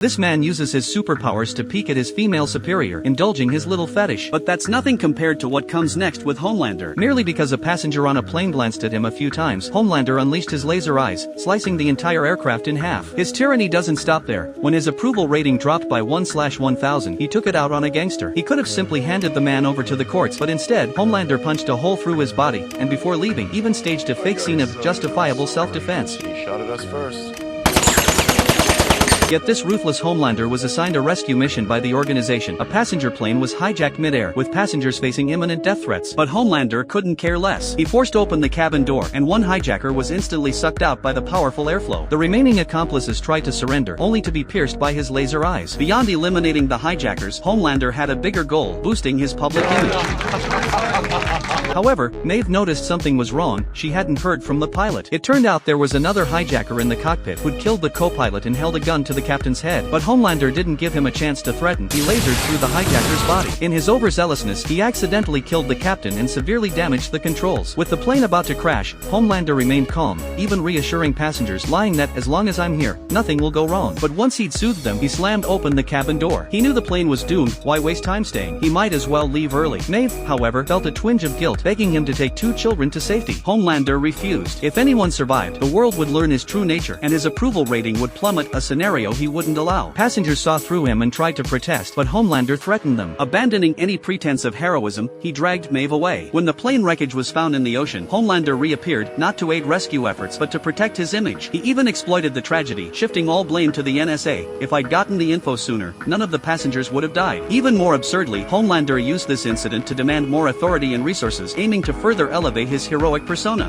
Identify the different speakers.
Speaker 1: This man uses his superpowers to peek at his female superior, indulging his little fetish.
Speaker 2: But that's nothing compared to what comes next with Homelander.
Speaker 1: Merely because a passenger on a plane glanced at him a few times, Homelander unleashed his laser eyes, slicing the entire aircraft in half. His tyranny doesn't stop there. When his approval rating dropped by 1/1000, he took it out on a gangster. He could have simply handed the man over to the courts, but instead, Homelander punched a hole through his body, and before leaving, even staged a fake scene of justifiable self-defense.
Speaker 3: He shot at us first.
Speaker 1: Yet this ruthless Homelander was assigned a rescue mission by the organization. A passenger plane was hijacked midair, with passengers facing imminent death threats.
Speaker 2: But Homelander couldn't care less. He forced open the cabin door, and one hijacker was instantly sucked out by the powerful airflow.
Speaker 1: The remaining accomplices tried to surrender, only to be pierced by his laser eyes.
Speaker 2: Beyond eliminating the hijackers, Homelander had a bigger goal, boosting his public image.
Speaker 1: However, Maeve noticed something was wrong. She hadn't heard from the pilot. It turned out there was another hijacker in the cockpit who'd killed the co-pilot and held a gun to the captain's head. But Homelander didn't give him a chance to threaten. He lasered through the hijacker's body. In his overzealousness, he accidentally killed the captain and severely damaged the controls. With the plane about to crash, Homelander remained calm, even reassuring passengers, lying that as long as I'm here, nothing will go wrong. But once he'd soothed them, he slammed open the cabin door. He knew the plane was doomed. Why waste time staying? He might as well leave early. Maeve, however, felt a twinge of guilt, begging him to take 2 children to safety.
Speaker 2: Homelander refused. If anyone survived, the world would learn his true nature, and his approval rating would plummet, a scenario he wouldn't allow.
Speaker 1: Passengers saw through him and tried to protest, but Homelander threatened them.
Speaker 2: Abandoning any pretense of heroism, he dragged Maeve away. When the plane wreckage was found in the ocean, Homelander reappeared, not to aid rescue efforts but to protect his image. He even exploited the tragedy, shifting all blame to the NSA. If I'd gotten the info sooner, none of the passengers would have died. Even more absurdly, Homelander used this incident to demand more authority and resources, aiming to further elevate his heroic persona.